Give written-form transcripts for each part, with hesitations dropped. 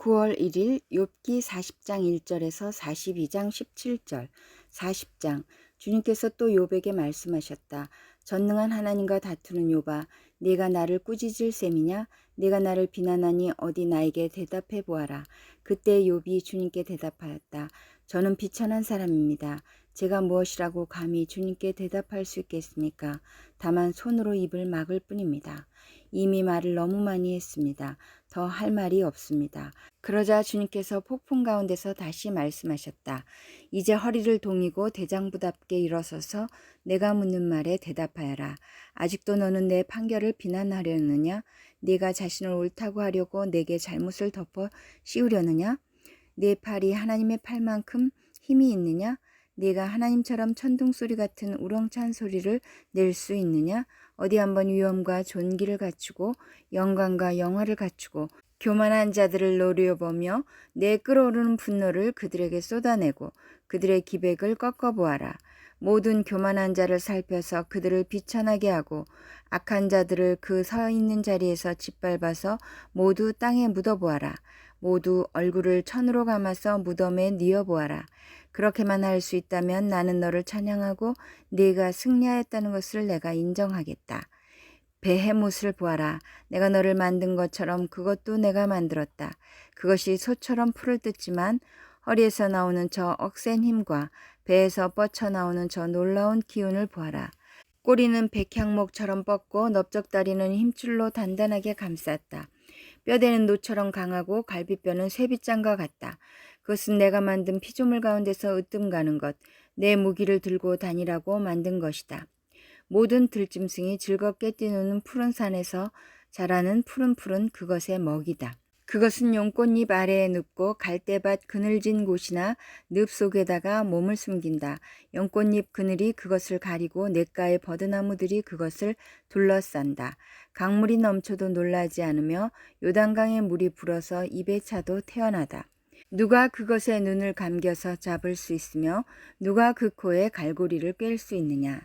9월 1일 욥기 40장 1절에서 42장 17절. 40장. 주님께서 또 욥에게 말씀하셨다. 전능한 하나님과 다투는 욥아, 네가 나를 꾸짖을 셈이냐? 네가 나를 비난하니 어디 나에게 대답해 보아라. 그때 욥이 주님께 대답하였다. 저는 비천한 사람입니다. 제가 무엇이라고 감히 주님께 대답할 수 있겠습니까? 다만 손으로 입을 막을 뿐입니다. 이미 말을 너무 많이 했습니다. 더 할 말이 없습니다. 그러자 주님께서 폭풍 가운데서 다시 말씀하셨다. 이제 허리를 동이고 대장부답게 일어서서 내가 묻는 말에 대답하여라. 아직도 너는 내 판결을 비난하려느냐? 네가 자신을 옳다고 하려고 내게 잘못을 덮어 씌우려느냐? 네 팔이 하나님의 팔만큼 힘이 있느냐? 네가 하나님처럼 천둥소리 같은 우렁찬 소리를 낼 수 있느냐? 어디 한번 위엄과 존귀를 갖추고 영광과 영화를 갖추고 교만한 자들을 노려보며 내 끓어오르는 분노를 그들에게 쏟아내고 그들의 기백을 꺾어보아라. 모든 교만한 자를 살펴서 그들을 비천하게 하고 악한 자들을 그 서 있는 자리에서 짓밟아서 모두 땅에 묻어보아라. 모두 얼굴을 천으로 감아서 무덤에 뉘어보아라. 그렇게만 할 수 있다면 나는 너를 찬양하고 네가 승리하였다는 것을 내가 인정하겠다. 베헤못을 보아라. 내가 너를 만든 것처럼 그것도 내가 만들었다. 그것이 소처럼 풀을 뜯지만 허리에서 나오는 저 억센 힘과 배에서 뻗쳐나오는 저 놀라운 기운을 보아라. 꼬리는 백향목처럼 뻗고 넓적다리는 힘줄로 단단하게 감쌌다. 뼈대는 노처럼 강하고 갈비뼈는 쇠빗장과 같다. 그것은 내가 만든 피조물 가운데서 으뜸 가는 것, 내 무기를 들고 다니라고 만든 것이다. 모든 들짐승이 즐겁게 뛰노는 푸른 산에서 자라는 푸른 풀은 그것의 먹이다. 그것은 용꽃잎 아래에 눕고 갈대밭 그늘진 곳이나 늪 속에다가 몸을 숨긴다. 용꽃잎 그늘이 그것을 가리고 냇가의 버드나무들이 그것을 둘러싼다. 강물이 넘쳐도 놀라지 않으며 요단강의 물이 불어서 입에 차도 태어나다. 누가 그것의 눈을 감겨서 잡을 수 있으며 누가 그 코에 갈고리를 꿰일 수 있느냐.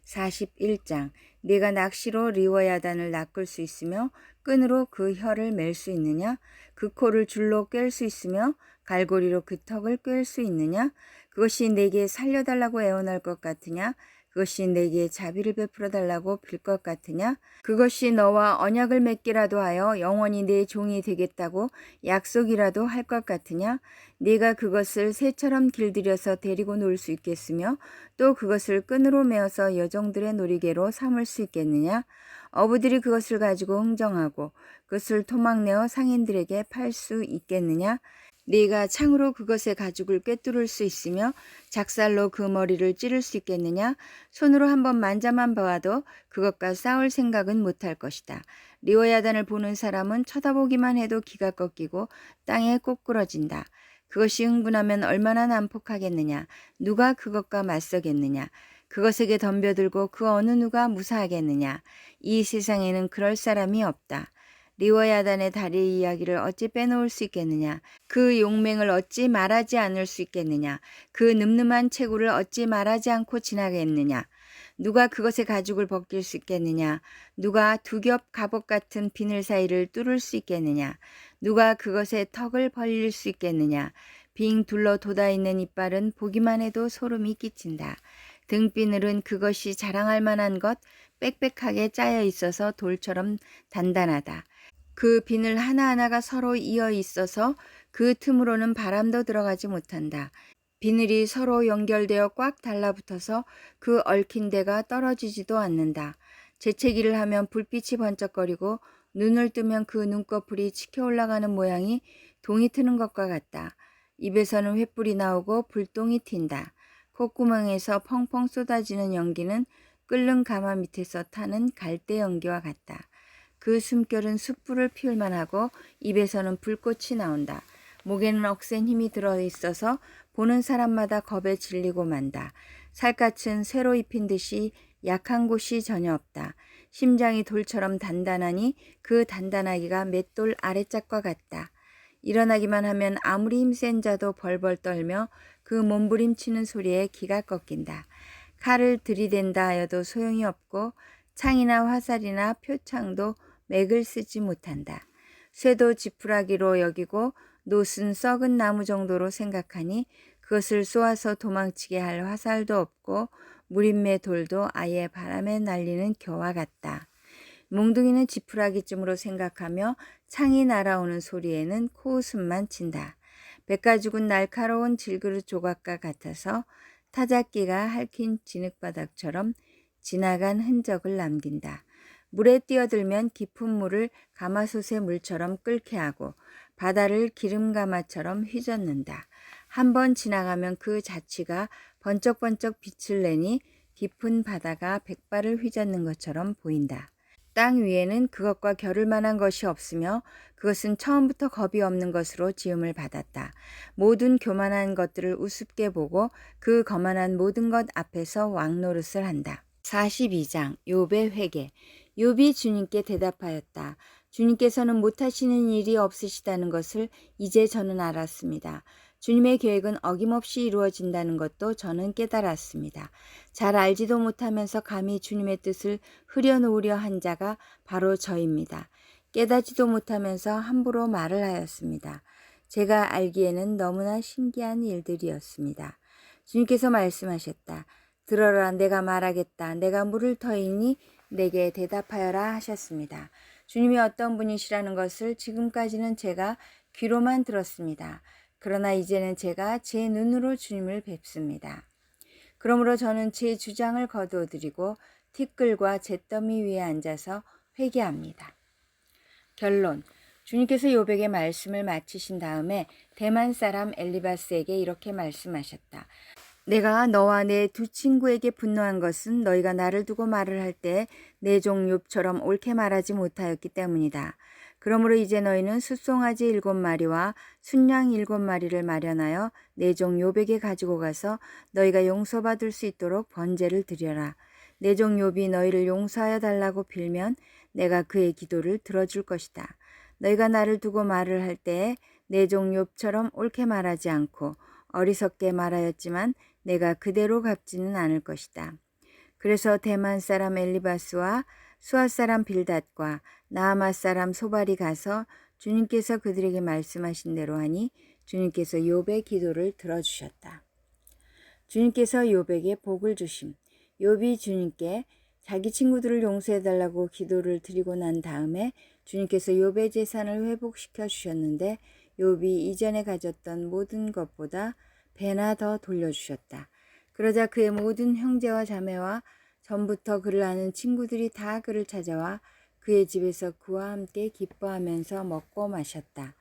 41장. 네가 낚시로 리워야단을 낚을 수 있으며 끈으로 그 혀를 맬 수 있느냐? 그 코를 줄로 꿰일 수 있으며 갈고리로 그 턱을 꿰일 수 있느냐? 그것이 내게 살려달라고 애원할 것 같으냐? 그것이 내게 자비를 베풀어 달라고 빌 것 같으냐? 그것이 너와 언약을 맺기라도 하여 영원히 내 종이 되겠다고 약속이라도 할 것 같으냐? 네가 그것을 새처럼 길들여서 데리고 놀 수 있겠으며 또 그것을 끈으로 메어서 여종들의 놀이개로 삼을 수 있겠느냐? 어부들이 그것을 가지고 흥정하고 그것을 토막내어 상인들에게 팔 수 있겠느냐? 네가 창으로 그것의 가죽을 꿰뚫을 수 있으며 작살로 그 머리를 찌를 수 있겠느냐? 손으로 한번 만져만 봐도 그것과 싸울 생각은 못할 것이다. 리워야단을 보는 사람은 쳐다보기만 해도 기가 꺾이고 땅에 꼬꾸러진다. 그것이 흥분하면 얼마나 난폭하겠느냐? 누가 그것과 맞서겠느냐? 그것에게 덤벼들고 그 어느 누가 무사하겠느냐? 이 세상에는 그럴 사람이 없다. 리워야단의 다리 이야기를 어찌 빼놓을 수 있겠느냐? 그 용맹을 어찌 말하지 않을 수 있겠느냐? 그 늠름한 체구를 어찌 말하지 않고 지나겠느냐? 누가 그것의 가죽을 벗길 수 있겠느냐? 누가 두 겹 갑옷 같은 비늘 사이를 뚫을 수 있겠느냐? 누가 그것의 턱을 벌릴 수 있겠느냐? 빙 둘러 돋아있는 이빨은 보기만 해도 소름이 끼친다. 등비늘은 그것이 자랑할 만한 것 빽빽하게 짜여 있어서 돌처럼 단단하다. 그 비늘 하나하나가 서로 이어 있어서 그 틈으로는 바람도 들어가지 못한다. 비늘이 서로 연결되어 꽉 달라붙어서 그 얽힌 데가 떨어지지도 않는다. 재채기를 하면 불빛이 번쩍거리고 눈을 뜨면 그 눈꺼풀이 치켜 올라가는 모양이 동이 트는 것과 같다. 입에서는 횃불이 나오고 불똥이 튄다. 콧구멍에서 펑펑 쏟아지는 연기는 끓는 가마 밑에서 타는 갈대 연기와 같다. 그 숨결은 숯불을 피울만 하고 입에서는 불꽃이 나온다. 목에는 억센 힘이 들어있어서 보는 사람마다 겁에 질리고 만다. 살갗은 쇠로 입힌 듯이 약한 곳이 전혀 없다. 심장이 돌처럼 단단하니 그 단단하기가 맷돌 아래짝과 같다. 일어나기만 하면 아무리 힘센 자도 벌벌 떨며 그 몸부림치는 소리에 기가 꺾인다. 칼을 들이댄다 하여도 소용이 없고 창이나 화살이나 표창도 맥을 쓰지 못한다. 쇠도 지푸라기로 여기고 노슨 썩은 나무 정도로 생각하니 그것을 쏘아서 도망치게 할 화살도 없고 무림의 돌도 아예 바람에 날리는 겨와 같다. 몽둥이는 지푸라기쯤으로 생각하며 창이 날아오는 소리에는 코웃음만 친다. 백가죽은 날카로운 질그릇 조각과 같아서 타작기가 핥힌 진흙바닥처럼 지나간 흔적을 남긴다. 물에 뛰어들면 깊은 물을 가마솥의 물처럼 끓게 하고 바다를 기름가마처럼 휘젓는다. 한번 지나가면 그 자취가 번쩍번쩍 빛을 내니 깊은 바다가 백발을 휘젓는 것처럼 보인다. 땅 위에는 그것과 겨룰 만한 것이 없으며 그것은 처음부터 겁이 없는 것으로 지음을 받았다. 모든 교만한 것들을 우습게 보고 그 거만한 모든 것 앞에서 왕노릇을 한다. 42장 욥의 회개. 욥이 주님께 대답하였다. 주님께서는 못하시는 일이 없으시다는 것을 이제 저는 알았습니다. 주님의 계획은 어김없이 이루어진다는 것도 저는 깨달았습니다. 잘 알지도 못하면서 감히 주님의 뜻을 흐려놓으려 한 자가 바로 저입니다. 깨닫지도 못하면서 함부로 말을 하였습니다. 제가 알기에는 너무나 신기한 일들이었습니다. 주님께서 말씀하셨다. 들어라, 내가 말하겠다. 내가 물을 터이니 내게 대답하여라 하셨습니다. 주님이 어떤 분이시라는 것을 지금까지는 제가 귀로만 들었습니다. 그러나 이제는 제가 제 눈으로 주님을 뵙습니다. 그러므로 저는 제 주장을 거두어드리고 티끌과 잿더미 위에 앉아서 회개합니다. 결론. 주님께서 욥에게 말씀을 마치신 다음에 대만 사람 엘리바스에게 이렇게 말씀하셨다. 내가 너와 내 두 친구에게 분노한 것은 너희가 나를 두고 말을 할 때 내 종 욥처럼 옳게 말하지 못하였기 때문이다. 그러므로 이제 너희는 숫송아지 7마리와 순양 7마리를 마련하여 내 종 욥에게 가지고 가서 너희가 용서받을 수 있도록 번제를 드려라. 내 종 욥이 너희를 용서하여 달라고 빌면 내가 그의 기도를 들어줄 것이다. 너희가 나를 두고 말을 할 때에 내 종 욥처럼 옳게 말하지 않고 어리석게 말하였지만 내가 그대로 갚지는 않을 것이다. 그래서 대만 사람 엘리바스와 수아 사람 빌닷과 나아마 사람 소발이 가서 주님께서 그들에게 말씀하신 대로 하니 주님께서 욥의 기도를 들어주셨다. 주님께서 욥에게 복을 주심. 욥이 주님께 자기 친구들을 용서해달라고 기도를 드리고 난 다음에 주님께서 욥의 재산을 회복시켜 주셨는데 욥이 이전에 가졌던 모든 것보다 배나 더 돌려주셨다. 그러자 그의 모든 형제와 자매와 전부터 그를 아는 친구들이 다 그를 찾아와 그의 집에서 그와 함께 기뻐하면서 먹고 마셨다.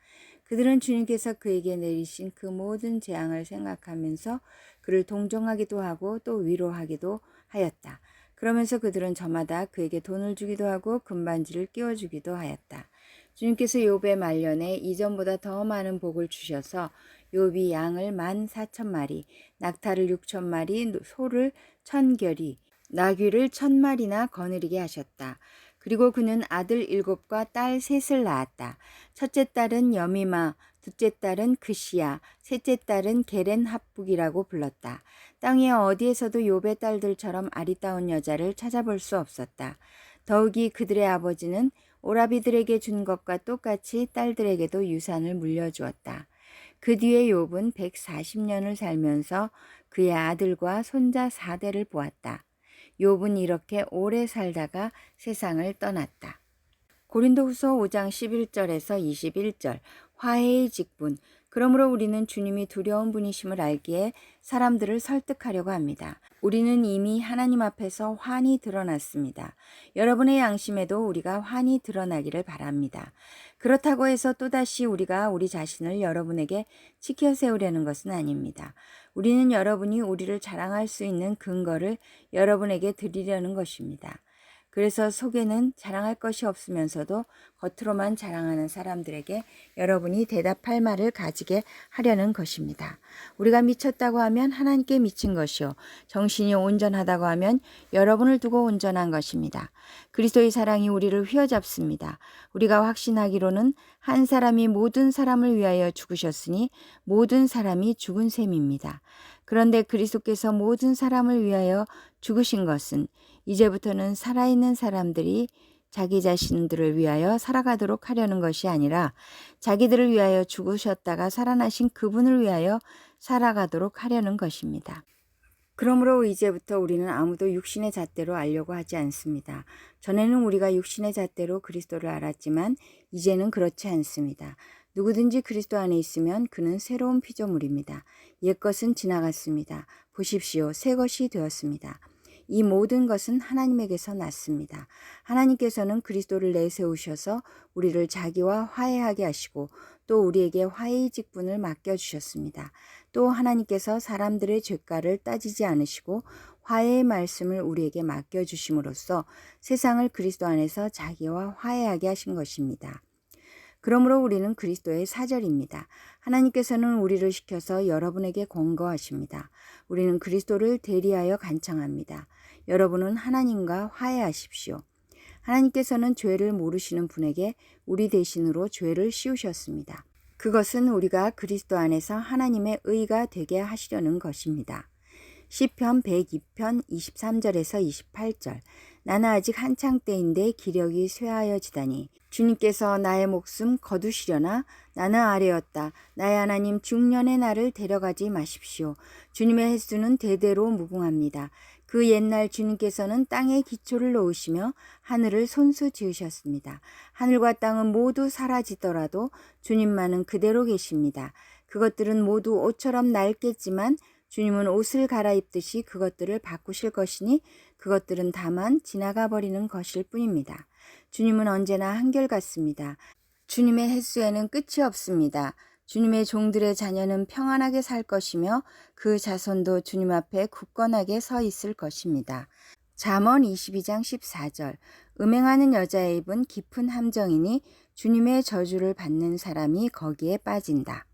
그들은 주님께서 그에게 내리신 그 모든 재앙을 생각하면서 그를 동정하기도 하고 또 위로하기도 하였다. 그러면서 그들은 저마다 그에게 돈을 주기도 하고 금반지를 끼워주기도 하였다. 주님께서 욥의 말년에 이전보다 더 많은 복을 주셔서 욥이 양을 14,000마리, 낙타를 6,000마리, 소를 1,000결이, 나귀를 1,000마리나 거느리게 하셨다. 그리고 그는 아들 7과 딸 3을 낳았다. 첫째 딸은 여미마, 둘째 딸은 그시야, 셋째 딸은 게렌 합북이라고 불렀다. 땅 위에 어디에서도 욥의 딸들처럼 아리따운 여자를 찾아볼 수 없었다. 더욱이 그들의 아버지는 오라비들에게 준 것과 똑같이 딸들에게도 유산을 물려주었다. 그 뒤에 욥은 140년을 살면서 그의 아들과 손자 4대를 보았다. 욥은 이렇게 오래 살다가 세상을 떠났다. 고린도후서 5장 11절에서 21절 화해의 직분. 그러므로 우리는 주님이 두려운 분이심을 알기에 사람들을 설득하려고 합니다. 우리는 이미 하나님 앞에서 환히 드러났습니다. 여러분의 양심에도 우리가 환히 드러나기를 바랍니다. 그렇다고 해서 또다시 우리가 우리 자신을 여러분에게 치켜 세우려는 것은 아닙니다. 우리는 여러분이 우리를 자랑할 수 있는 근거를 여러분에게 드리려는 것입니다. 그래서 속에는 자랑할 것이 없으면서도 겉으로만 자랑하는 사람들에게 여러분이 대답할 말을 가지게 하려는 것입니다. 우리가 미쳤다고 하면 하나님께 미친 것이요 정신이 온전하다고 하면 여러분을 두고 온전한 것입니다. 그리스도의 사랑이 우리를 휘어잡습니다. 우리가 확신하기로는 한 사람이 모든 사람을 위하여 죽으셨으니 모든 사람이 죽은 셈입니다. 그런데 그리스도께서 모든 사람을 위하여 죽으신 것은 이제부터는 살아있는 사람들이 자기 자신들을 위하여 살아가도록 하려는 것이 아니라 자기들을 위하여 죽으셨다가 살아나신 그분을 위하여 살아가도록 하려는 것입니다. 그러므로 이제부터 우리는 아무도 육신의 잣대로 알려고 하지 않습니다. 전에는 우리가 육신의 잣대로 그리스도를 알았지만 이제는 그렇지 않습니다. 누구든지 그리스도 안에 있으면 그는 새로운 피조물입니다. 옛것은 지나갔습니다. 보십시오. 새 것이 되었습니다. 이 모든 것은 하나님에게서 났습니다. 하나님께서는 그리스도를 내세우셔서 우리를 자기와 화해하게 하시고 또 우리에게 화해의 직분을 맡겨주셨습니다. 또 하나님께서 사람들의 죄가를 따지지 않으시고 화해의 말씀을 우리에게 맡겨주심으로써 세상을 그리스도 안에서 자기와 화해하게 하신 것입니다. 그러므로 우리는 그리스도의 사절입니다. 하나님께서는 우리를 시켜서 여러분에게 권고하십니다. 우리는 그리스도를 대리하여 간청합니다. 여러분은 하나님과 화해하십시오. 하나님께서는 죄를 모르시는 분에게 우리 대신으로 죄를 씌우셨습니다. 그것은 우리가 그리스도 안에서 하나님의 의가 되게 하시려는 것입니다. 시편 102편 23절에서 28절. 나는 아직 한창 때인데 기력이 쇠하여지다니 주님께서 나의 목숨 거두시려나? 나는 아뢰었다. 나의 하나님 중년의 나를 데려가지 마십시오. 주님의 횟수는 대대로 무궁합니다. 그 옛날 주님께서는 땅에 기초를 놓으시며 하늘을 손수 지으셨습니다. 하늘과 땅은 모두 사라지더라도 주님만은 그대로 계십니다. 그것들은 모두 옷처럼 낡겠지만 주님은 옷을 갈아입듯이 그것들을 바꾸실 것이니 그것들은 다만 지나가 버리는 것일 뿐입니다. 주님은 언제나 한결같습니다. 주님의 횟수에는 끝이 없습니다. 주님의 종들의 자녀는 평안하게 살 것이며 그 자손도 주님 앞에 굳건하게 서 있을 것입니다. 잠언 22장 14절. 음행하는 여자의 입은 깊은 함정이니 주님의 저주를 받는 사람이 거기에 빠진다.